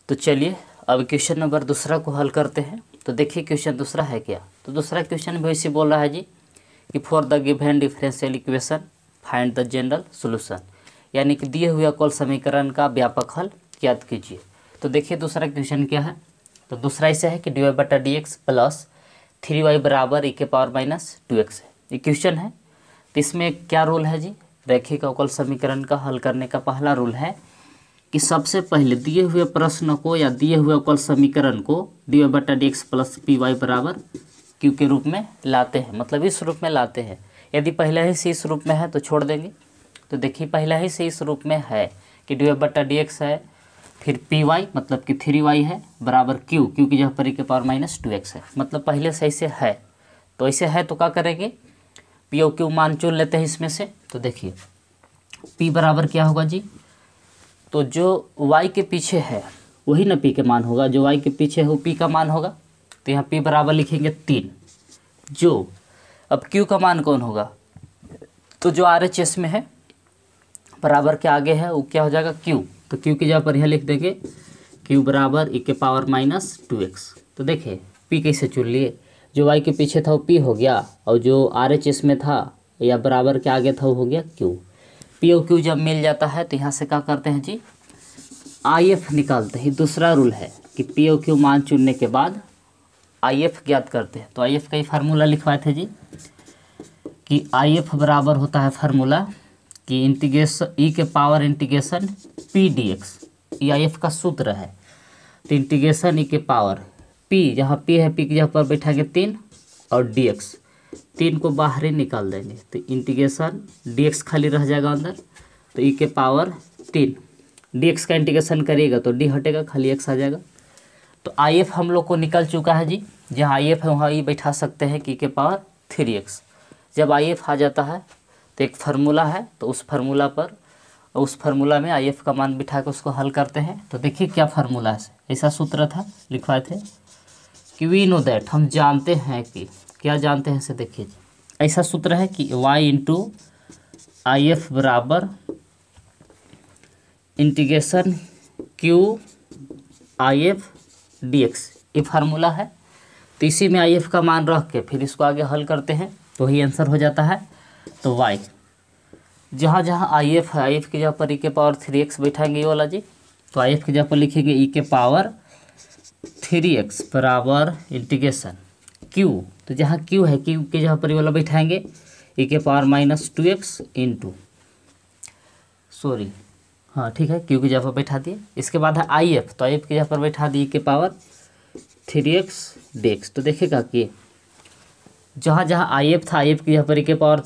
तो चलिए अब क्वेश्चन नंबर दूसरा को हल करते हैं। तो देखिए क्वेश्चन दूसरा है क्या। तो दूसरा क्वेश्चन भी वैसे बोल रहा है जी कि for the given differential equation find the general solution, यानी कि दिए हुए अवकल समीकरण का व्यापक हल ज्ञात कीजिए। तो देखिए दूसरा क्वेश्चन क्या है। तो दूसरा ऐसा है कि dy बटा dx प्लस 3y बराबर e के पावर माइनस 2x है। ये क्वेश्चन है। तो इसमें क्या रूल है जी, रैखिक अवकल समीकरण का हल करने का पहला रूल है कि सबसे पहले दिए हुए प्रश्न को या दिए हुए अवकल समीकरण को dy बटा dx प्लस py बराबर q के रूप में लाते हैं, मतलब इस रूप में लाते हैं। यदि पहले ही से इस रूप में है तो छोड़ देंगे। तो देखिए पहले ही से इस रूप में है कि dy बटा dx है, फिर py मतलब कि 3y है बराबर q की जगह पर e के पावर माइनस 2x है, मतलब पहले से ऐसे है। तो ऐसे है तो क्या करेंगे, p और q मान चुन लेते हैं इसमें से। तो देखिए p बराबर क्या होगा जी, तो जो y के पीछे है वही ना p के मान होगा, जो y के पीछे है वो p का मान होगा। तो यहाँ p बराबर लिखेंगे 3। जो अब q का मान कौन होगा, तो जो RHS में है बराबर के आगे है वो क्या हो जाएगा q। तो q की जगह पर यहाँ लिख देंगे q बराबर e के पावर माइनस 2x। तो देखिए p कैसे चुन लिए, जो y के पीछे था वो p हो गया और जो RHS में था या बराबर के आगे था वो हो गया q। पी और क्यू जब मिल जाता है तो यहाँ से क्या करते हैं जी, IF निकालते हैं। दूसरा रूल है कि पी और क्यू मान चुनने के बाद IF ज्ञात करते हैं। तो IF का ही फार्मूला लिखवाए थे जी कि IF बराबर होता है फार्मूला कि इंटीग्रेशन e के पावर इंटीग्रेशन p dx, ये IF का सूत्र है। तो इंटीग्रेशन e के पावर p, जहाँ p है p की जगह पर बैठाएंगे 3 और dx, 3 को बाहर ही निकाल देंगे तो इंटीग्रेशन dx खाली रह जाएगा अंदर। तो e के पावर 3, dx का इंटीग्रेशन करिएगा तो d हटेगा, खाली x आ जाएगा। तो IF हम लोग को निकल चुका है जी, जहाँ IF है वहाँ e बैठा सकते हैं कि e के पावर 3x। जब IF आ जाता है तो एक फार्मूला है, तो उस फार्मूला में IF का मान बिठा के उसको हल करते हैं। तो देखिए क्या फार्मूला है, ऐसा सूत्र था लिखवाए थे कि वी नो दैट, हम जानते हैं कि, क्या जानते हैं से देखिए ऐसा सूत्र है कि y इंटू IF बराबर इंटीग्रेशन q IF dx, ये फार्मूला है। तो इसी में IF का मान रख के फिर इसको आगे हल करते हैं तो वही आंसर हो जाता है। तो y जहाँ जहाँ IF है, IF की जगह पर e के पावर 3x बैठाएंगे ये वाला जी। तो IF की जगह पर लिखेंगे e के पावर 3x बराबर इंटीग्रेशन q, तो जहाँ q है q की जगह पर ये वाला बैठाएंगे e के power minus 2x into, sorry हाँ ठीक है, q की जगह पर बैठा दिए। इसके बाद है IF, तो IF की जगह पर बैठा दिए e के पावर 3x dx। तो देखिएगा कि जहाँ जहाँ IF था IF की जगह पर e के पावर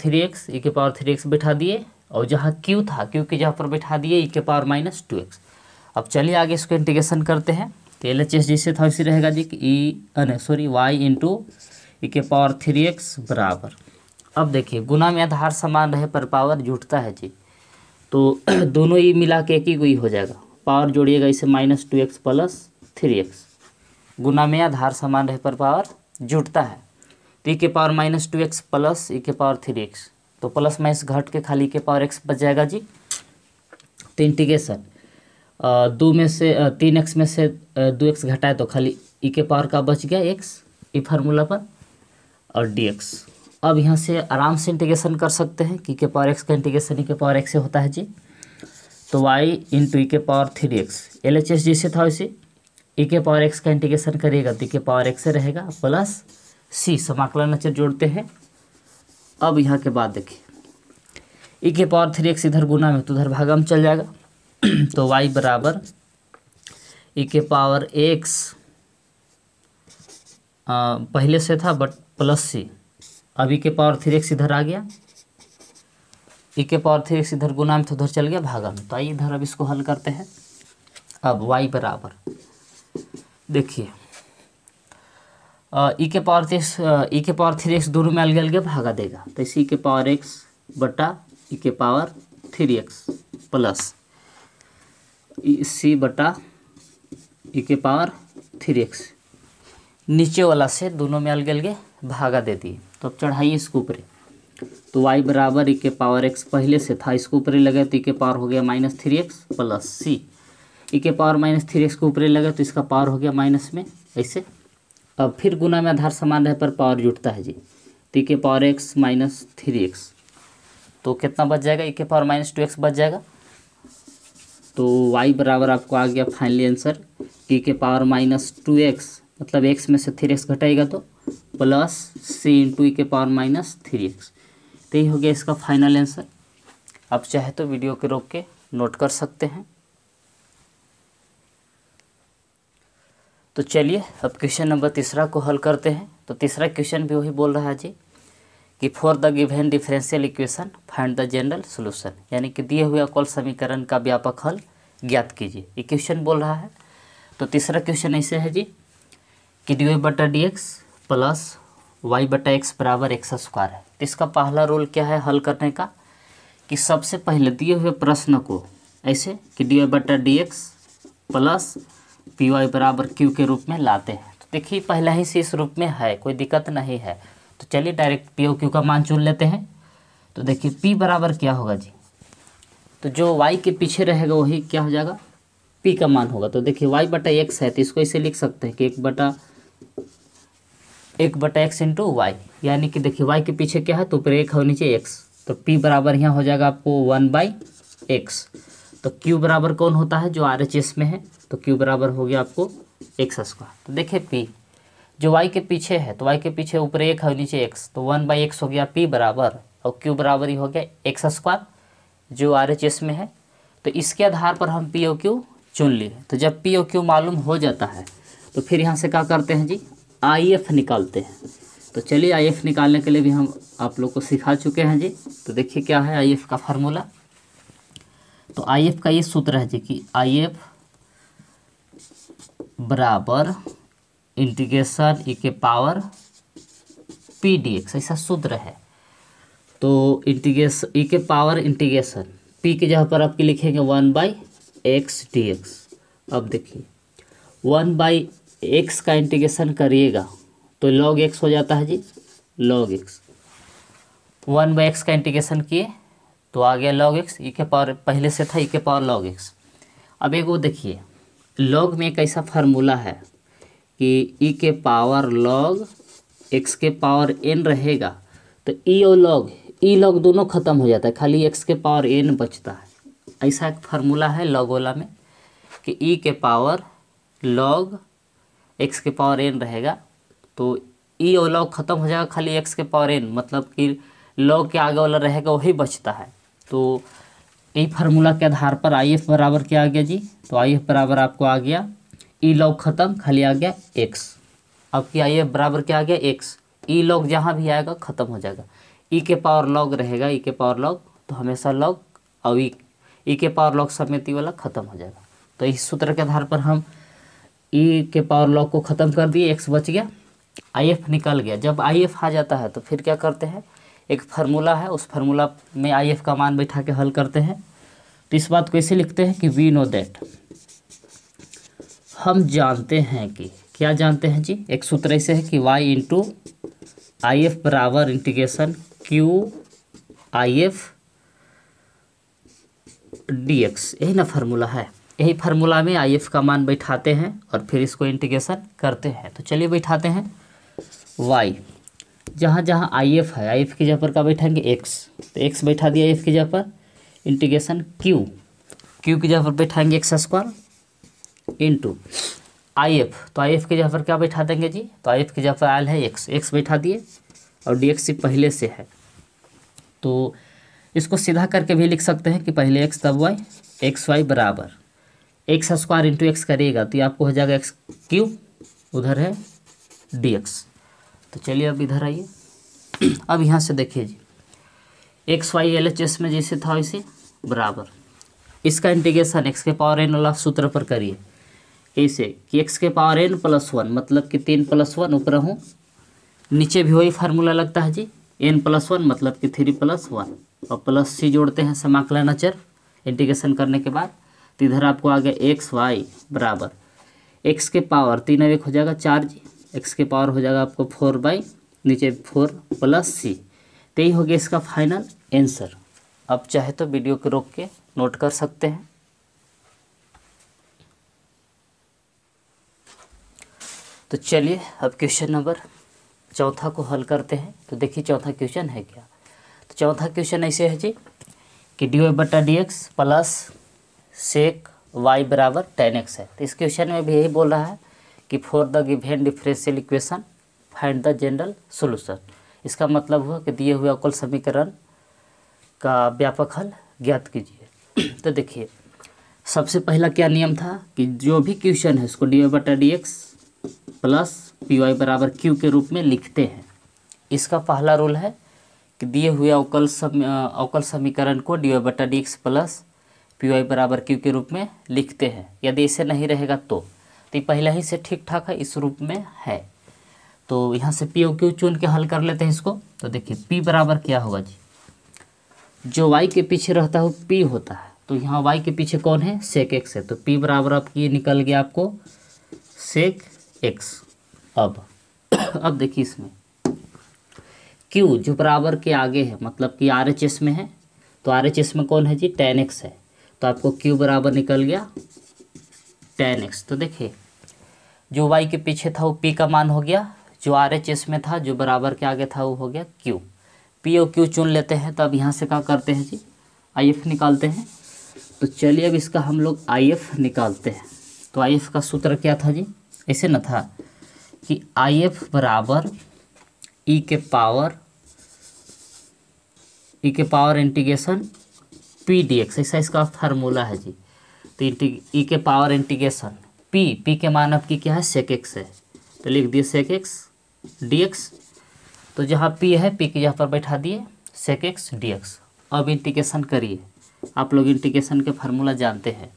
3x बैठा दिए, और जहाँ q था q की जगह पर बैठा दिए e के पावर माइनस 2x। अब चलिए आगे इसको इंटीग्रेशन करते हैं। तो LHS जैसे था वैसे रहेगा जी कि y इंटू e के पावर 3x बराबर, अब देखिए गुना में आधार समान रहे पर पावर जुटता है जी। तो दोनों ही मिला के एक ही कोई हो जाएगा, पावर जोड़िएगा इसे माइनस 2x प्लस 3x, गुना में आधार समान रहे पर पावर जुटता है। तो e के power minus 2x plus e के पावर 3x, तो प्लस माइनस घट के खाली e के पावर x बच जाएगा जी। तो इंटीग्रेशन 2 में से 3x में से 2x घटाए तो खाली e के पावर का बच गया x, ई फार्मूला पर, और dx। अब यहाँ से आराम से इंटीग्रेशन कर सकते हैं कि e के पावर x का इंटीग्रेशन e के पावर x से होता है जी। तो y इंटू e के पावर 3x, LHS जैसे था वैसे e के पावर x का इंटीग्रेशन करिएगा तो e के पावर x से रहेगा प्लस c, समाकलन अचर जोड़ते हैं। अब यहाँ के बाद देखिए e के पावर 3x इधर गुना में तो उधर भागा में चल जाएगा। तो y बराबर e के पावर x पहले से था बट प्लस c, अब e के पावर 3x इधर आ गया, e के पावर 3x इधर गुना में तो उधर चल गया भागा में। तो आइए इधर अब इसको हल करते हैं। अब y बराबर देखिए e के पावर 3x दोनों में अलग अलग भागा देगा, तो इसी के पावर x बटा e के पावर 3x प्लस c बटा e के पावर 3x, नीचे वाला से दोनों में अलग अलग भागा दे दिए। तो अब चढ़ाइए इसको ऊपर। तो y बराबर e के पावर x पहले से था, इसको ऊपर ही लगे तो e के पावर हो गया माइनस 3x प्लस c, ई के पावर -3x को ऊपर लगा तो इसका पावर हो गया माइनस में ऐसे। अब फिर गुना में आधार समान रहे पर पावर जुटता है जी, तो ई के पावर x -3x तो कितना बच जाएगा, ई के पावर -2x बच जाएगा। तो y बराबर आपको आ गया फाइनली आंसर ई के पावर -2x, मतलब x में से 3x घटाएगा तो प्लस c इंटू ई के पावर -3x। तो यही हो गया इसका फाइनल आंसर। आप चाहे तो वीडियो के रोक के नोट कर सकते हैं। तो चलिए अब क्वेश्चन नंबर तीसरा को हल करते हैं। तो तीसरा क्वेश्चन भी वही बोल रहा है जी कि for the given differential equation find the general solution, यानी कि दिए हुए अवकल समीकरण का व्यापक हल ज्ञात कीजिए, ये क्वेश्चन बोल रहा है। तो तीसरा क्वेश्चन ऐसे है जी कि dy/dx प्लस y/x बराबर x² है। तो इसका पहला रूल क्या है हल करने का कि सबसे पहले दिए हुए प्रश्न को ऐसे कि dy/dx प्लस पी वाई बराबर क्यू के रूप में लाते हैं। तो देखिए पहला ही से इस रूप में है, कोई दिक्कत नहीं है। तो चलिए डायरेक्ट पी और क्यू का मान चुन लेते हैं। तो देखिए पी बराबर क्या होगा जी, तो जो वाई के पीछे रहेगा वही क्या हो जाएगा, पी का मान होगा। तो देखिए y/x है तो इसको इसे लिख सकते हैं कि 1/x इंटू वाई, यानी कि देखिए y के पीछे क्या है तो ऊपर 1 है नीचे x, तो p बराबर यहाँ हो जाएगा आपको 1/x। तो q बराबर कौन होता है जो RHS में है, तो q बराबर हो गया आपको x²। तो देखिए p जो y के पीछे है तो y के पीछे ऊपर 1 है नीचे x, तो 1/x हो गया p बराबर, और q बराबर ही हो गया x² जो RHS में है। तो इसके आधार पर हम p और q चुन लिए। तो जब p और q मालूम हो जाता है तो फिर यहाँ से क्या करते हैं जी, IF निकालते हैं। तो चलिए IF निकालने के लिए भी हम आप लोग को सिखा चुके हैं जी। तो देखिए क्या है IF का फार्मूला। तो IF का ये सूत्र है जी कि IF बराबर इंटीग्रेशन ई के पावर p dx, ऐसा सूत्र है। तो इंटीग्रेशन ई के पावर इंटीग्रेशन p की जगह पर आपकी लिखेंगे 1/x dx। अब देखिए 1/x का इंटीग्रेशन करिएगा तो log x हो जाता है जी, log x। 1/x का इंटीग्रेशन किए तो आ गया log x, ई के पावर पहले से था ई के पावर log x। अब एक वो देखिए log में एक ऐसा फार्मूला है कि ई के पावर log x के पावर n रहेगा तो ई और log दोनों खत्म हो जाता है, खाली x के पावर n बचता है। ऐसा एक फार्मूला है log वाला में कि ई के पावर log x के पावर n रहेगा तो ई और log खत्म हो जाएगा, खाली x के पावर n, मतलब कि log के आगे वाला रहेगा वही बचता है। तो ई फार्मूला के आधार पर IF बराबर क्या आ गया जी, तो IF बराबर आपको आ गया ई log खत्म, खाली आ गया x। अब की IF बराबर क्या आ गया x, ई log जहाँ भी आएगा खत्म हो जाएगा। ई के पावर log रहेगा, ई के पावर log तो हमेशा log, और ई के पावर log समेती वाला खत्म हो जाएगा। तो इस सूत्र के आधार पर हम ई के पावर log को ख़त्म कर दिए, x बच गया, IF निकल गया। जब IF आ जाता है तो फिर क्या करते हैं, एक फार्मूला है उस फार्मूला में IF का मान बैठा के हल करते हैं। तो इस बात को ऐसे लिखते हैं कि वी नो दैट, हम जानते हैं कि, क्या जानते हैं जी, एक सूत्र ऐसे है कि y इंटू IF बराबर इंटीग्रेशन q IF dx, यही ना फार्मूला है। यही फार्मूला में IF का मान बैठाते हैं और फिर इसको इंटीग्रेशन करते हैं। तो चलिए बैठाते हैं y, जहाँ जहाँ IF है IF की जगह पर क्या बैठाएंगे x, तो x बैठा दिया IF की जगह पर, इंटीग्रेशन q की जगह पर बैठाएंगे x² इंटू IF, तो IF की जगह पर क्या बैठा देंगे जी, तो IF की जगह पर आयल है x बैठा दिए और dx से पहले से है। तो इसको सीधा करके भी लिख सकते हैं कि पहले x तब y, xy बराबर x² इंटू x करिएगा तो ये आपको हो जाएगा x3, उधर है dx। तो चलिए अब इधर आइए। अब यहाँ से देखिए जी xy LHS में जैसे था वैसे बराबर इसका इंटीग्रेशन x के पावर n वाला सूत्र पर करिए, ऐसे कि x के पावर n प्लस 1, मतलब कि 3 + 1 ऊपर हूँ, नीचे भी वही फार्मूला लगता है जी, n + 1 मतलब कि 3 + 1, और प्लस c जोड़ते हैं समाकलन अचर इंटीग्रेशन करने के बाद। तो इधर आपको आ गया xy बराबर x के पावर 3 और 1 हो जाएगा 4 जी, x के पावर हो जाएगा आपको 4 नीचे 4 प्लस c। तो यही हो गया इसका फाइनल आंसर। अब चाहे तो वीडियो को रोक के नोट कर सकते हैं। तो चलिए अब क्वेश्चन नंबर चौथा को हल करते हैं। तो देखिए चौथा क्वेश्चन है क्या। तो चौथा क्वेश्चन ऐसे है जी कि dy बटा d x plus sec y बराबर 10x है। तो इस क्वेश्चन में भी यही बोल रहा है कि for the given differential equation find the general solution. इसका मतलब हुआ कि दिए हुए अवकल समीकरण का व्यापक हल ज्ञात कीजिए। तो देखिए सबसे पहला क्या नियम था कि जो भी क्वेश्चन है उसको dy बटा d x plus p y बराबर क्यू के रूप में लिखते हैं। इसका पहला रूल है कि दिए हुए अवकल समीकरण को dy बटा d x plus p y बराबर क्यू के रूप में लिखते हैं। यदि इसे नहीं रहेगा तो ये पहला ही से ठीक ठाक है, इस रूप में है। तो यहाँ से पी और क्यू चुन के हल कर लेते हैं इसको। तो देखिए पी बराबर क्या होगा जी, जो y के पीछे रहता है वो p होता है। तो यहाँ y के पीछे कौन है, सेक x है। तो p बराबर अब ये निकल गया आपको सेक x। अब देखिए इसमें q जो बराबर के आगे है मतलब कि RHS में है, तो RHS में कौन है जी, tan x है। तो आपको q बराबर निकल गया tan x। तो देखिए जो y के पीछे था वो p का मान हो गया, जो RHS में था जो बराबर के आगे था वो हो गया q। पी और क्यू चुन लेते हैं। तो अब यहाँ से क्या करते हैं जी, IF निकालते हैं। तो चलिए अब इसका हम लोग IF निकालते हैं। तो IF का सूत्र क्या था जी, ऐसे न था कि IF बराबर e के पावर इंटीग्रेशन p dx, ऐसा इसका फार्मूला है जी। तो e के पावर इंटीग्रेशन p के मान अब की क्या है, सेक x है। तो लिख दिए सेक x dx। तो जहाँ p है p की जगह पर बैठा दिए सेक x dx। अब इंटीग्रेशन करिए। आप लोग इंटीग्रेशन के फार्मूला जानते हैं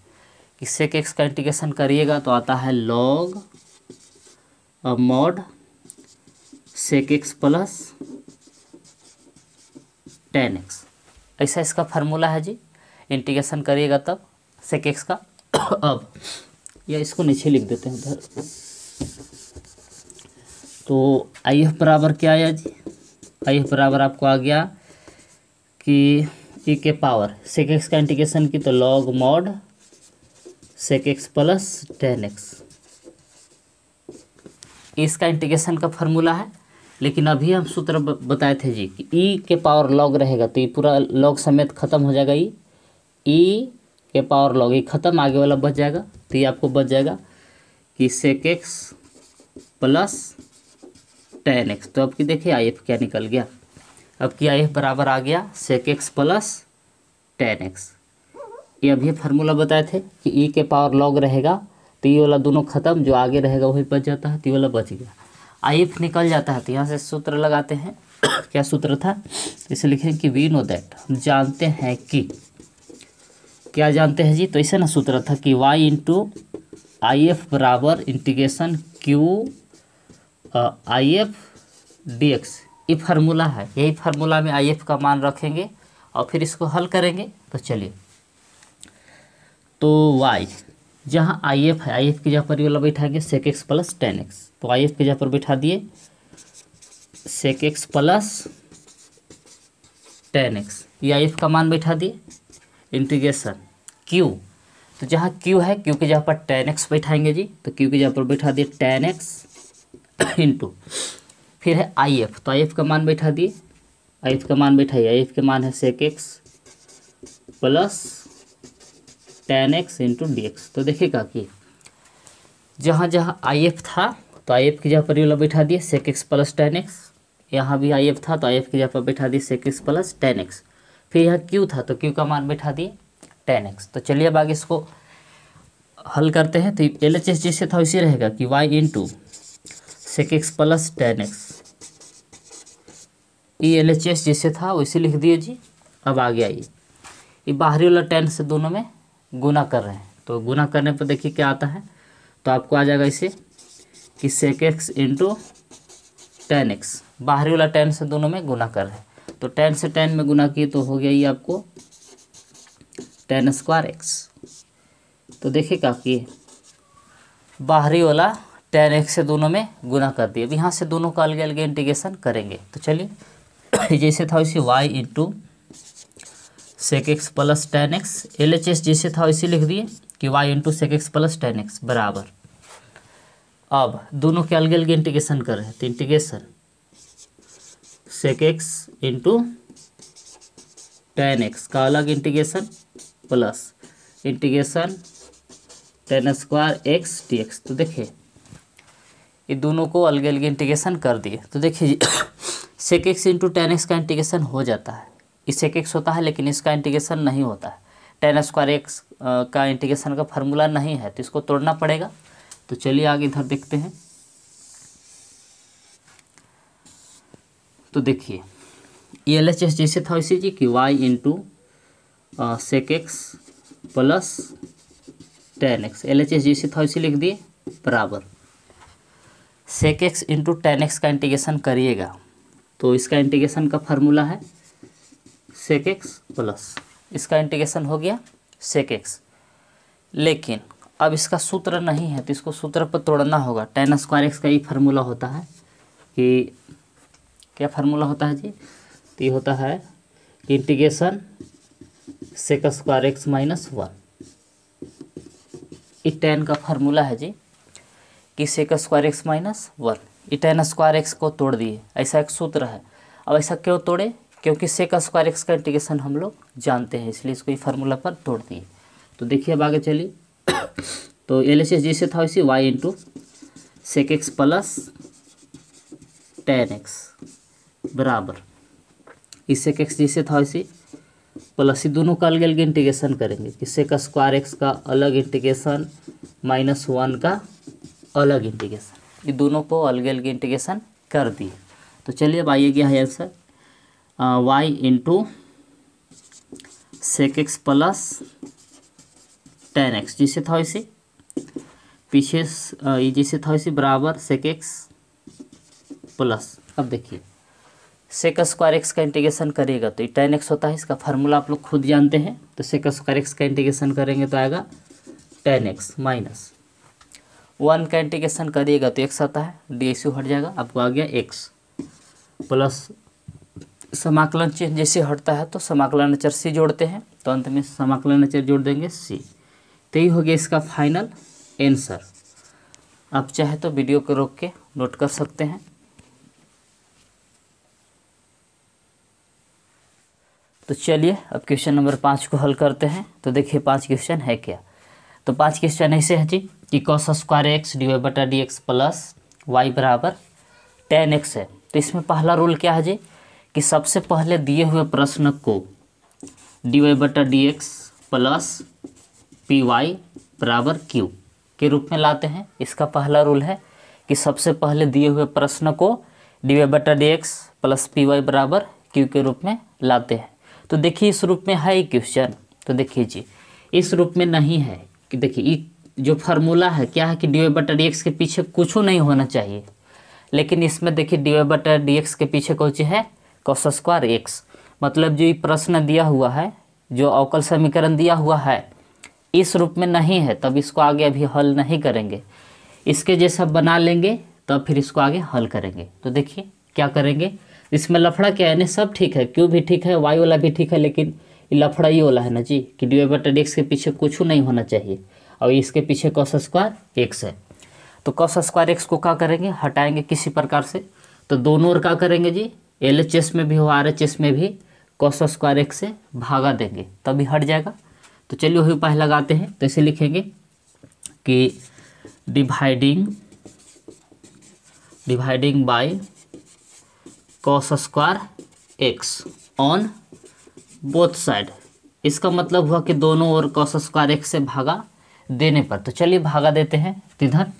कि सेक x का इंटीग्रेशन करिएगा तो आता है log mod sec x plus tan x, ऐसा इसका फार्मूला है जी। इंटीग्रेशन करिएगा तब सेक x का। अब या इसको नीचे लिख देते हैं उधर। तो IF बराबर क्या आया जी, IF बराबर आपको आ गया कि e के पावर सेक x का इंटीग्रेशन की तो log mod sec x plus tan x, इसका इंटीग्रेशन का फार्मूला है। लेकिन अभी हम सूत्र बताए थे जी कि e के पावर log रहेगा तो ये पूरा log समेत खत्म हो जाएगा। e के पावर log ये खत्म, आगे वाला बच जाएगा। तो ये आपको बच जाएगा कि सेक x प्लस tan x। तो अब की देखिए IF क्या निकल गया, अब की IF बराबर आ गया सेक x प्लस tan x। ये अभी फार्मूला बताए थे कि e के पावर log रहेगा तो ये वाला दोनों खत्म, जो आगे रहेगा वही बच जाता है, तो ये वाला बच गया, IF निकल जाता है। तो यहाँ से सूत्र लगाते हैं। क्या सूत्र था, इसे लिखें कि वी नो दैट, हम जानते हैं कि, क्या जानते हैं जी, तो ऐसे ना सूत्र था कि y इंटू IF बराबर इंटीग्रेशन q IF dx। ये फार्मूला है, यही फार्मूला में IF का मान रखेंगे और फिर इसको हल करेंगे। तो चलिए, तो y जहाँ IF है, IF की जगह पर ये वाला बैठाएंगे सेक x प्लस tan x। तो IF की जगह पर बैठा दिए सेक x प्लस tan x, ये IF का मान बैठा दिए। इंटीग्रेशन q, तो जहाँ q है q की जगह पर tan x बैठाएंगे जी। तो q की जगह पर बैठा दिए tan x इंटू फिर है IF, तो IF का मान बैठा दिए, IF का मान बैठाइए, IF के मान है सेक x plus tan x into dx। तो देखिएगा कि जहाँ जहाँ IF था तो IF की जगह पर ये बैठा दिए सेक x प्लस tan x, यहाँ भी IF था तो IF की जगह पर बैठा दिए सेक x प्लस tan x। फिर यहाँ Q था तो Q का मान बैठा दिए tan x। तो चलिए अब आगे इसको हल करते हैं। तो LHS जैसे था वैसे रहेगा कि y into sec x plus tan x, ये LHS जैसे था वैसे लिख दिए जी। अब आ गया ये बाहरी वाला tan से दोनों में गुना कर रहे हैं। तो गुना करने पर देखिए क्या आता है, तो आपको आ जाएगा इसे कि सेक x इंटू tan x, बाहरी वाला tan से दोनों में गुना कर रहे हैं। तो tan से tan में गुना किए तो हो गया ये आपको tan स्क्वायर x। तो देखिए क्या किए, बाहरी वाला tan x से दोनों में गुना कर दिए। अब यहाँ से दोनों का अलग अलग इंटीग्रेशन करेंगे। तो चलिए जैसे था वैसे y into sec x plus tan x, LHS जैसे था वैसे लिख दिए कि y into sec x plus tan x बराबर अब दोनों के अलग अलग इंटीग्रेशन कर रहे हैं, तो integration sec x into tan x का अलग integration plus integration tan square x d x. तो देखिए ये दोनों को अलग अलग इंटीग्रेशन कर दिए। तो देखिए sec x into tan x का इंटीग्रेशन हो जाता है, इस सेक एक्स होता है लेकिन इसका इंटीग्रेशन नहीं होता है। टेन स्क्वायर एक्स का इंटीग्रेशन का फार्मूला नहीं है, तो इसको तोड़ना पड़ेगा। तो चलिए आगे इधर देखते हैं। तो देखिए ये LHS जैसे था वैसे जी कि y into sec x plus tan x, LHS जैसे था वैसे लिख दिए बराबर sec x into tan x का इंटीग्रेशन करिएगा तो इसका इंटीग्रेशन का फार्मूला है सेक एक्स प्लस इसका इंटीग्रेशन हो गया सेक एक्स। लेकिन अब इसका सूत्र नहीं है तो इसको सूत्र पर तोड़ना होगा। टेन स्क्वायर एक्स का ये फार्मूला होता है कि क्या फार्मूला होता है जी, तो ये होता है integration sec square x minus one. ये टेन का फार्मूला है जी कि sec square x minus one. ये टेन स्क्वायर एक्स को तोड़ दिए, ऐसा एक सूत्र है। अब ऐसा क्यों तोड़े, क्योंकि सेक स्क्वायर एक्स का इंटीग्रेशन हम लोग जानते हैं, इसलिए इसको ये फार्मूला पर तोड़ दिए। तो देखिए अब आगे चलिए। तो LHS जैसे था वैसे y into sec x plus tan x बराबर इस सेक एक्स जैसे था वैसे प्लस ये दोनों का अलग अलग इंटीग्रेशन करेंगे कि सेक स्क्वायर एक्स का अलग इंटीग्रेशन माइनस वन का अलग इंटीग्रेशन, ये दोनों को अलग अलग इंटीग्रेशन कर दिए। तो चलिए अब आइए क्या है answer, y into sec x plus tan x जैसे था वैसे पीछे ये जैसे था वैसे बराबर सेक एक्स प्लस। अब देखिए सेक स्क्वायर एक्स का इंटीग्रेशन करेगा तो ये टेन एक्स होता है, इसका फार्मूला आप लोग खुद जानते हैं। तो सेक स्क्वायर एक्स का इंटीग्रेशन करेंगे तो आएगा टेन एक्स माइनस वन का इंटीग्रेशन करिएगा तो एक्स आता है, डी एक्स हट जाएगा, आपको आ गया एक्स प्लस समाकलन चिन्ह जैसे हटता है तो समाकलन अचर सी जोड़ते हैं, तो अंत में समाकलन अचर जोड़ देंगे सी। तो यही हो गया इसका फाइनल आंसर। आप चाहे तो वीडियो को रोक के नोट कर सकते हैं। तो चलिए अब क्वेश्चन नंबर 5 को हल करते हैं। तो देखिए 5 क्वेश्चन है क्या। तो 5 क्वेश्चन ऐसे है जी कि cos square x d y बटा डी एक्स प्लस वाई बराबर टेन एक्स है। तो इसमें पहला रूल क्या है जी कि सबसे पहले दिए हुए प्रश्न को डी वाई बटा d x plus p y बराबर क्यू के रूप में लाते हैं। इसका पहला रूल है कि सबसे पहले दिए हुए प्रश्न को डी वाई बटा d x plus p y बराबर क्यू के रूप में लाते हैं। तो देखिए इस रूप में है क्वेश्चन, तो देखिए जी इस रूप में नहीं है कि देखिए जो फार्मूला है क्या है कि डी वाई बटा डी एक्स के पीछे कुछ नहीं होना चाहिए, लेकिन इसमें देखिए डी वाई बटा डी एक्स के पीछे कौन है कॉस स्क्वायर एक्स। मतलब जो ये प्रश्न दिया हुआ है, जो अवकल समीकरण दिया हुआ है इस रूप में नहीं है, तब इसको आगे अभी हल नहीं करेंगे, इसके जैसा बना लेंगे तब फिर इसको आगे हल करेंगे। तो देखिए क्या करेंगे, इसमें लफड़ा क्या है ना, सब ठीक है, क्यू भी ठीक है, वाई वाला भी ठीक है, लेकिन ये लफड़ा ये वाला है ना जी कि डी वाई बटा डी एक्स के पीछे कुछ नहीं होना चाहिए और इसके पीछे कॉस स्क्वायर एक्स है। तो कॉस स्क्वायर एक्स को क्या करेंगे, हटाएंगे किसी प्रकार से। तो दोनों ओर क्या करेंगे जी, LHS में भी हो RHS में भी कॉस स्क्वायर एक्स से भागा देंगे तभी हट जाएगा। तो चलिए वही उपाय लगाते हैं। तो इसे लिखेंगे कि dividing by cos square x on both side. इसका मतलब हुआ कि दोनों ओर कॉस स्क्वायर एक्स से भागा देने पर। तो चलिए भागा देते हैं। तो इधर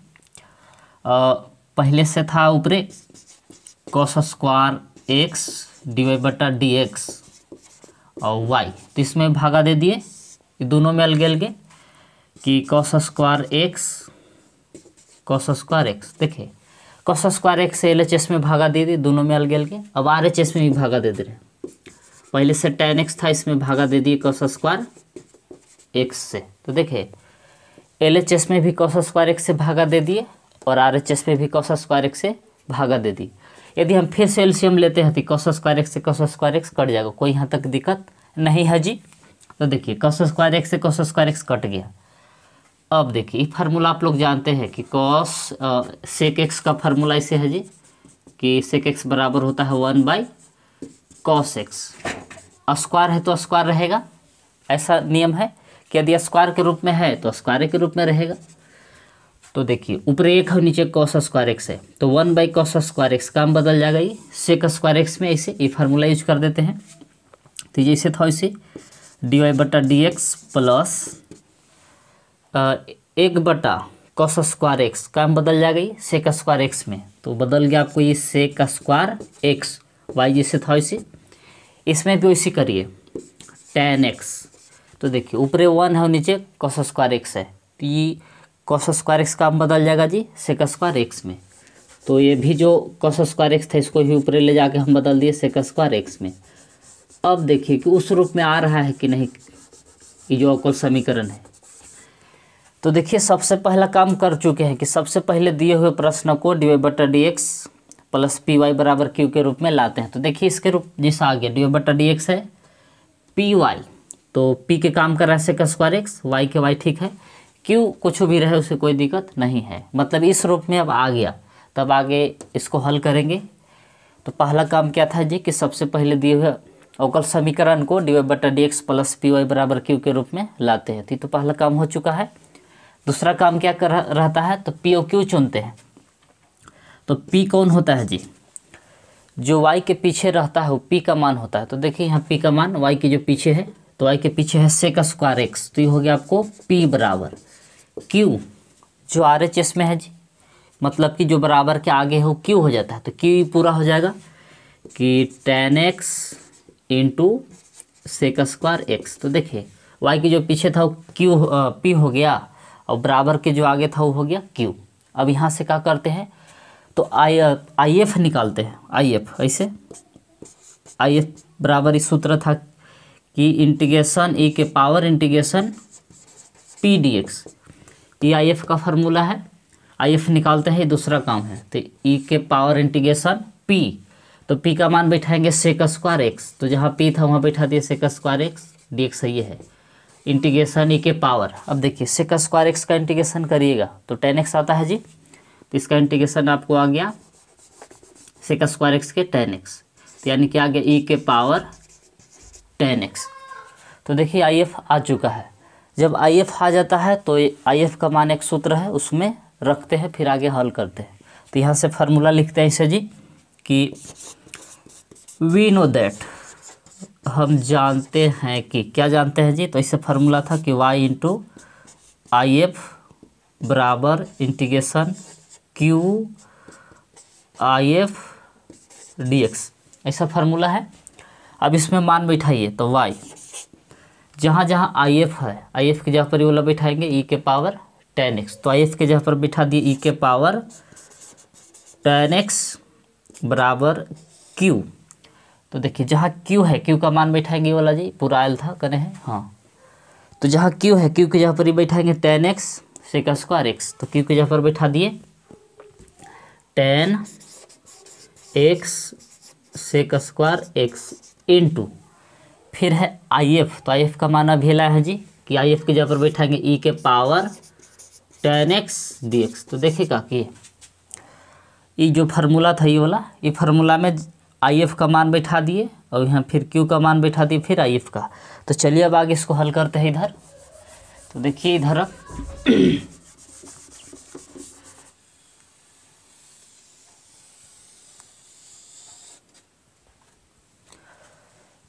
पहले से था ऊपरे cos square x d y बटा डी एक्स और वाई, तो इसमें भागा दे दिए, ये दोनों में अलग अलग कि कॉस स्क्वायर एक्स देखिए कॉस स्क्वायर एक्स से LHS में भागा दे दिए, दोनों में अलग अलग। अब RHS में भी भागा दे रहे हैं, पहले से tan x था इसमें भागा दे दिए कॉस स्क्वायर एक्स से। तो देखिए LHS में भी कॉस स्क्वायर एक्स से भागा दे दिए और RHS में भी कॉस स्क्वायर एक्स से भागा दे दिए। यदि हम फिर से एलसीएम लेते हैं तो कॉस स्क्वायर एक्स से कॉस स्क्वायर एक्स कट जाएगा, कोई यहाँ तक दिक्कत नहीं है जी। तो देखिए कॉस स्क्वायर एक्स से कॉस स्क्वायर एक्स कट गया, अब देखिए ये फार्मूला आप लोग जानते हैं कि कॉस सेक एक्स का फार्मूला ऐसे है जी कि सेक एक्स बराबर होता है 1/cos एक्स। स्क्वायर है तो स्क्वायर रहेगा, ऐसा नियम है कि यदि स्क्वायर के रूप में है तो स्क्वायर के रूप में रहेगा। तो देखिए ऊपर एक है नीचे कॉस स्क्वायर एक्स है, तो 1/cos स्क्वायर एक्स काम बदल जाएगा ये सेक स्क्वायर एक्स में, ऐसे ये फार्मूला यूज कर देते हैं। तो जैसे था वैसे dy/dx plus 1/cos square x काम बदल जाएगा ये सेक स्क्वायर एक्स में, तो बदल गया आपको ये सेक स्क्वायर एक्स वाई जैसे था वैसे। इसमें भी वैसे करिए tan एक्स, तो देखिए ऊपर 1 है और नीचे cos स्क्वायर एक्स है, तो ये cos स्क्वायर एक्स काम बदल जाएगा जी सेक स्क्वायर एक्स में। तो ये भी जो cos स्क्वायर एक्स था इसको भी ऊपर ले जाके हम बदल दिए सेक स्क्वायर एक्स में। अब देखिए कि उस रूप में आ रहा है कि नहीं ये जो अवकल समीकरण है। तो देखिए सबसे पहला काम कर चुके हैं कि सबसे पहले दिए हुए प्रश्न को dy/dx प्लस पी वाई बराबर क्यू के रूप में लाते हैं। तो देखिए इसके रूप जैसा आ गया dy/dx है पी वाई, तो पी के काम कर रहा है सेक स्क्वायर एक्स, वाई के वाई ठीक है, क्यू कुछ भी रहे उसे कोई दिक्कत नहीं है, मतलब इस रूप में अब आ गया। तब आगे इसको हल करेंगे। तो पहला काम क्या था जी कि सबसे पहले दिए हुए अवकल समीकरण को dy/dx प्लस पी वाई बराबर क्यू के रूप में लाते हैं। तो पहला काम हो चुका है। दूसरा काम क्या कर रहता है, तो पी और क्यू चुनते हैं। तो पी कौन होता है जी, जो वाई के पीछे रहता है वो पी का मान होता है। तो देखिए यहाँ पी का मान वाई के जो पीछे है, तो वाई के पीछे है सेक स्क्वायर एक्स, तो ये हो गया आपको पी बराबर क्यू जो आर एच एस में है जी, मतलब कि जो बराबर के आगे है वो क्यू हो जाता है। तो क्यू पूरा हो जाएगा कि tan x into sec square x. तो देखिए वाई के जो पीछे था वो क्यू पी हो गया और बराबर के जो आगे था वो हो गया क्यू। अब यहाँ से क्या करते हैं, तो आई एफ निकालते हैं। आई एफ ऐसे आई एफ बराबर इस सूत्र था कि इंटीग्रेशन ई के power integration P D x, ये आई एफ का फार्मूला है। आई एफ निकालते हैं, ये दूसरा काम है। तो ई के पावर इंटीग्रेशन पी, तो पी का मान बैठाएंगे सेक स्क्वायर एक्स, तो जहाँ पी था वहाँ बैठा दिए sec square x d x, ये है इंटीग्रेशन ई के पावर। अब देखिए सेक स्क्वायर एक्स का इंटीग्रेशन करिएगा तो tan एक्स आता है जी, तो इसका इंटीग्रेशन आपको आ गया सेक स्क्वायर एक्स के tan एक्स, तो यानी कि आ गया ई के पावर tan एक्स। तो देखिए आई एफ आ चुका है। जब आई एफ आ जाता है तो आई एफ का मान एक सूत्र है उसमें रखते हैं, फिर आगे हल करते हैं। तो यहाँ से फार्मूला लिखते हैं इसे जी कि वी नो दैट, हम जानते हैं कि, क्या जानते हैं जी, तो इससे फार्मूला था कि y इंटू आई एफ बराबर integration Q I F D x, ऐसा फार्मूला है। अब इसमें मान बैठाइए तो y जहाँ जहाँ आई एफ है, आई एफ की जगह पर ये वाला बैठाएंगे ई के पावर tan एक्स, तो आई एफ की जगह पर बैठा दिए ई के पावर tan एक्स बराबर क्यू। तो देखिए जहाँ क्यू है, क्यू का मान बैठाएंगे वाला जी, पूरा आयल था कने हैं हाँ, तो जहाँ क्यू है क्यू की जगह पर ही बैठाएंगे tan x sec square x, तो क्यू की जगह पर बैठा दिए tan x sec square x into फिर है आई एफ, तो आई एफ का मान अभी लाया है जी कि आई एफ की जगह पर बैठाएंगे ई के power tan x d x. तो देखिएगा कि ये जो फार्मूला था ये वाला, ये फार्मूला में आई एफ का मान बैठा दिए और यहाँ फिर क्यू का मान बैठा दिए फिर आई एफ का। तो चलिए अब आगे इसको हल करते हैं इधर। तो देखिए इधर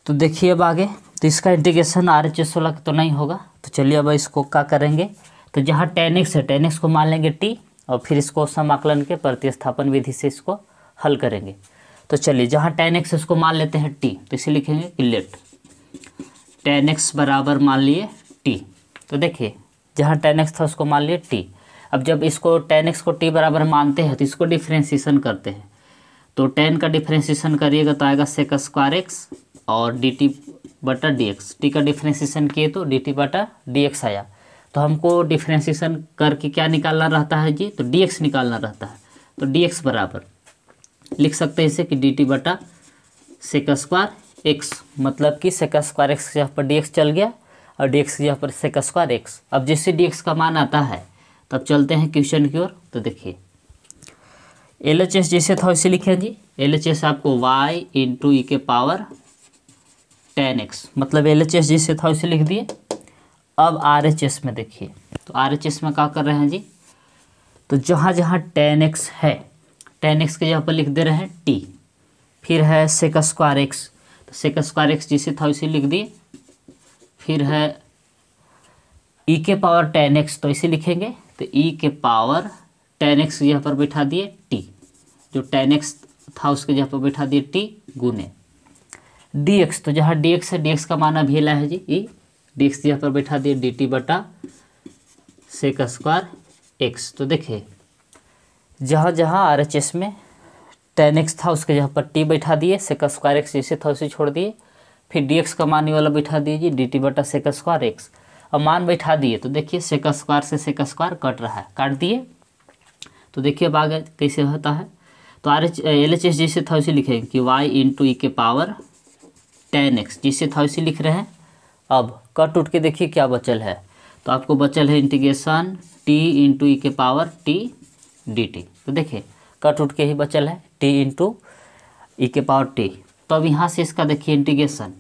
तो देखिए अब आगे, तो इसका इंटीग्रेशन आर एच एस वाला तो नहीं होगा। तो चलिए अब इसको क्या करेंगे, तो जहाँ tan एक्स है tan एक्स को मान लेंगे t और फिर इसको समाकलन के प्रतिस्थापन विधि से इसको हल करेंगे। तो चलिए जहाँ tan एक्स इसको मान लेते हैं t, तो इसे लिखेंगे कि लेट tan एक्स बराबर मान लिए t। तो देखिए जहाँ tan एक्स था उसको मान लिए t। अब जब इसको tan एक्स को t बराबर मानते हैं तो इसको डिफ्रेंशिएशन करते हैं। तो tan का डिफ्रेंशिएशन करिएगा तो आएगा सेक स्क्वायर एक्स और dt/dx, t का डिफ्रेंशिएशन किए तो dt/dx आया। तो हमको डिफ्रेंशिएशन करके क्या निकालना रहता है जी, तो dx निकालना रहता है। तो dx बराबर लिख सकते हैं इसे कि dt/sec² x, मतलब कि sec² x यहाँ पर dx चल गया और डी एक्स की जगह पर सेक स्क्वायर एक्स। अब जैसे डी एक्स का मान आता है तब चलते हैं क्वेश्चन की ओर। तो देखिए LHS जैसे था वैसे लिखे जी। LHS आपको y इंटू ई के पावर 10x, मतलब LHS जैसे था वैसे लिख दिए। अब RHS में देखिए, तो RHS में क्या कर रहे हैं जी, तो जहाँ जहाँ 10x है 10x के जगह पर लिख दे रहे हैं t, फिर है सेक स्क्वायर एक्स, तो सेक स्क्वायर एक्स जैसे था वैसे लिख दिए। फिर है e के पावर 10x, तो इसे लिखेंगे, तो e के पावर 10x की जगह पर बैठा दिए t, जो 10x था उसके जगह पर बैठा दिए t गुने dx, तो जहाँ dx है dx का मान अभी ला है जी e, dx की जगह पर बैठा दिए dt बटा सेक स्क्वायर एक्स। तो देखिए जहाँ जहाँ RHS में 10x था उसके जगह पर t बैठा दिए, सेक स्क्वायर एक्स जैसे था उसे छोड़ दिए, फिर dx का मान ये वाला बैठा दिए जी dt बटा सेक स्क्वायर एक्स। अब मान बैठा दिए तो देखिए सेक स्क्वायर से सेक स्क्वायर कट रहा है, काट दिए। तो देखिए अब आगे कैसे होता है, तो LHS जैसे था उसे लिखेंगे कि y इंटू ई के पावर 10x जैसे था उसे लिख रहे हैं। अब कट उठ के देखिए क्या बचल है, तो आपको बचल है इंटीग्रेशन t इंटू ई के पावर t dt। तो देखिए कट उठ के ही बचल है t इंटू ई के पावर t। तो अब यहाँ से इसका देखिए इंटीग्रेशन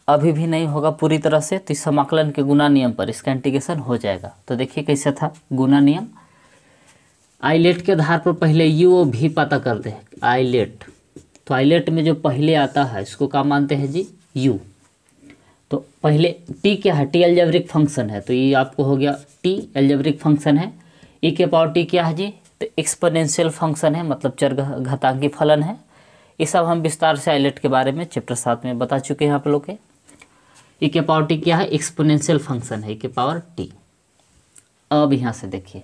अभी भी नहीं होगा पूरी तरह से, तो इस समाकलन के गुना नियम पर इसका इंटीग्रेशन हो जाएगा। तो देखिए कैसे था गुना नियम, आइलेट के आधार पर पहले यू और भी पता करते हैं आइलेट। तो आइलेट में जो पहले आता है इसको क्या मानते हैं जी यू। तो पहले टी क्या है, टी अलजेब्रिक फंक्शन है, तो ये आपको हो गया टी अलजेब्रिक फंक्शन है। ई के पावर टी क्या है जी, तो एक्सपोनेंशियल फंक्शन है, मतलब चर घातांकी फलन है। ये सब हम विस्तार से आइलेट के बारे में चैप्टर 7 में बता चुके हैं आप लोग के। ई के पावर टी क्या है, एक्सपोनेंशियल फंक्शन है ई के पावर टी। अब यहाँ से देखिए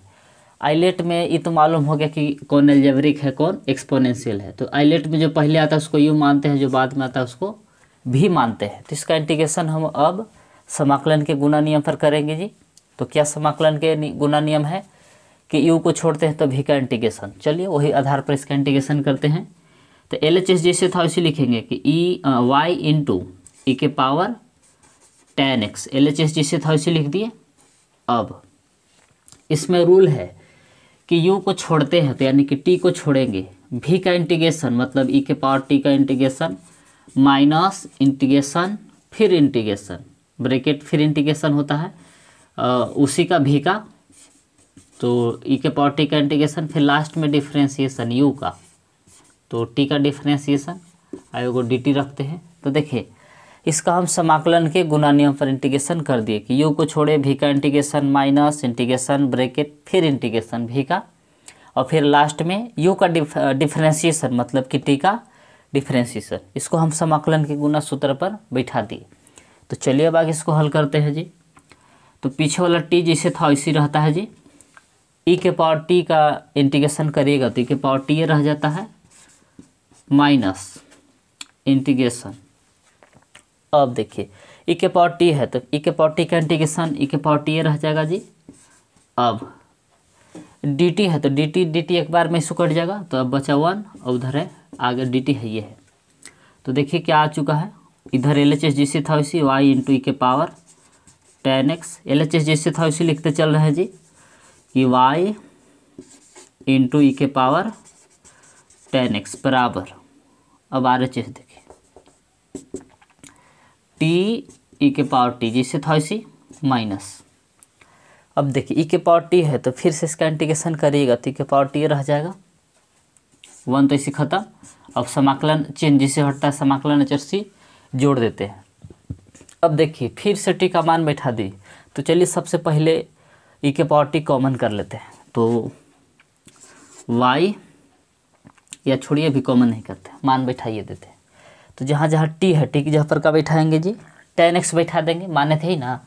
आइलेट में ये तो मालूम हो गया कि कौन अलजेब्रिक है कौन एक्सपोनेंशियल है। तो आइलेट में जो पहले आता है उसको यू मानते हैं, जो बाद में आता है उसको भी मानते हैं। तो इसका इंटीग्रेशन हम अब समाकलन के गुना नियम पर करेंगे जी। तो क्या समाकलन के गुना नियम है कि यू को छोड़ते हैं तो भी का इंटीग्रेशन। चलिए वही आधार पर इसका इंटीग्रेशन करते हैं। तो LHS जैसे था वैसे लिखेंगे कि y इंटू ई के पावर 10x, LHS जैसे था वैसे लिख दिए। अब इसमें रूल है कि u को छोड़ते हैं तो यानी कि t को छोड़ेंगे, v का इंटीग्रेशन मतलब e के पावर t का इंटीग्रेशन माइनस इंटीग्रेशन फिर इंटीग्रेशन ब्रैकेट फिर इंटीग्रेशन होता है उसी का v का, तो e के पावर t का इंटीग्रेशन फिर लास्ट में डिफ्रेंसिएशन u का, तो t का डिफ्रेंसिएशन आयोग को dt रखते हैं। तो देखिए इसका हम समाकलन के गुना नियम पर इंटीग्रेशन कर दिए कि u को छोड़े v का इंटीग्रेशन माइनस इंटीग्रेशन ब्रैकेट फिर इंटीग्रेशन v का, और फिर लास्ट में u का डिफ्रेंसिएशन मतलब कि t का डिफ्रेंसिएशन। इसको हम समाकलन के गुना सूत्र पर बैठा दिए। तो चलिए अब आगे इसको हल करते हैं जी। तो पीछे वाला t जैसे था वैसे रहता है जी, e के पावर t का इंटीग्रेशन करिएगा तो e के पावर t रह जाता है माइनस इंटीग्रेशन। अब देखिए e के पावर t है तो e के पावर t का इंटीग्रेशन e के पावर t रह जाएगा जी। अब dt है तो dt एक बार में इसको कट जाएगा, तो अब बचा 1 और उधर है आगे dt है ये है। तो देखिए क्या आ चुका है, इधर LHS जैसे था वैसे y इंटू ई के पावर 10x, LHS जैसे था वैसे लिखते चल रहे हैं जी कि y इंटू ई के पावर 10x बराबर, अब RHS देखिए t ई के पावर t जैसे था वैसे माइनस। अब देखिए e के पावर t है तो फिर से इसका इंटीग्रेशन करिएगा तो e के पावर t रह जाएगा 1, तो इसी खत्म। अब समाकलन चिन्ह जिसे हटता है समाकलन HC जोड़ देते हैं। अब देखिए फिर से t का मान बैठा दी, तो चलिए सबसे पहले e के पावर t कॉमन कर लेते हैं। तो y या छोड़िए भी कॉमन नहीं करते, मान बैठाइए देते हैं। तो जहाँ जहाँ t है t की जगह पर का बैठाएंगे जी 10x बैठा देंगे, माने थे ही ना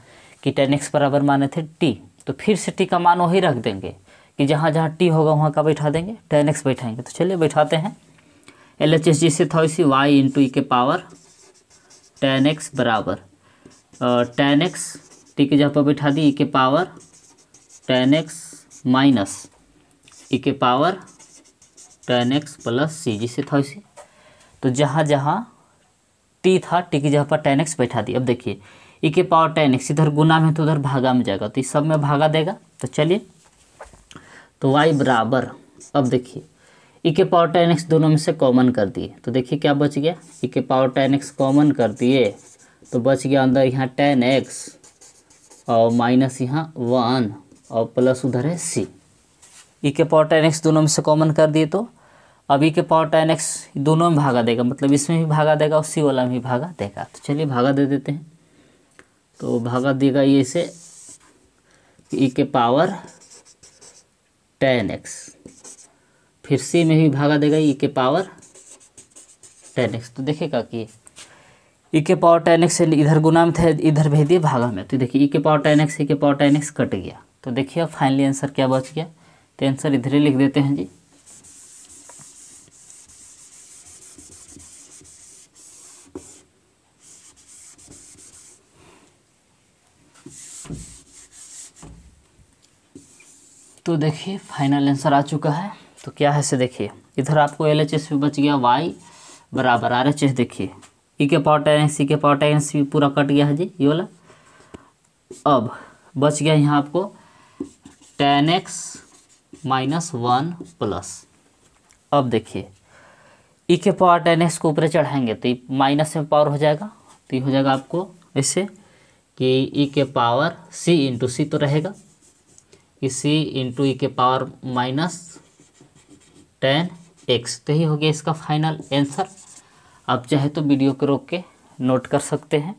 कि 10x बराबर माने थे t, तो फिर से t का मान वही रख देंगे कि जहाँ जहाँ t होगा वहाँ का बैठा देंगे 10x बैठाएंगे। तो चलिए बैठाते हैं। LHS जैसे था वैसे y इंटू ई के पावर 10x बराबर 10x t की जगह पर बैठा दी ई के पावर 10x माइनस ई के पावर 10x प्लस c जैसे था वैसे। तो जहाँ जहाँ टी था, टी की जगह पर tan x बैठा दिया। अब देखिए e के पावर tan x इधर गुना में तो उधर भागा में जाएगा, तो इस सब में भागा देगा। तो चलिए, तो y बराबर, अब देखिए e के पावर tan x दोनों में से कॉमन कर दिए, तो देखिए क्या बच गया, e के पावर tan x कॉमन कर दिए तो बच गया अंदर यहाँ tan x और माइनस यहाँ 1 और प्लस उधर है c। e के पावर tan x दोनों में से कॉमन कर दिए, तो अब e के पावर tan x दोनों में भागा देगा, मतलब इसमें भी भागा देगा और c वाला में भी भागा देगा। तो चलिए भागा दे देते हैं, तो भागा देगा ये इसे e के पावर tan x, फिर c में भी भागा देगा e के पावर tan x। तो देखिएगा कि e के पावर tan x इधर गुना में था, इधर भेज दिए भागा में, तो देखिए e के पावर tan x, e के पावर tan x कट गया। तो देखिए अब फाइनली आंसर क्या बच गया, तो आंसर इधर ही लिख देते हैं जी। तो देखिए फाइनल आंसर आ चुका है। तो क्या है से देखिए, इधर आपको LHS भी बच गया, y बराबर RHS, देखिए e के पावर tan x, e के पावर tan x भी पूरा कट गया है जी ये वाला। अब बच गया यहाँ आपको tan x माइनस 1 प्लस, अब देखिए e के पावर tan x को ऊपर चढ़ाएंगे तो माइनस में पावर हो जाएगा, तो ये हो जाएगा आपको ऐसे कि e के पावर c इंटू सी तो रहेगा कि c इंटू ई के पावर माइनस tan x। तो ही हो गया इसका फाइनल आंसर। आप चाहे तो वीडियो को रोक के नोट कर सकते हैं।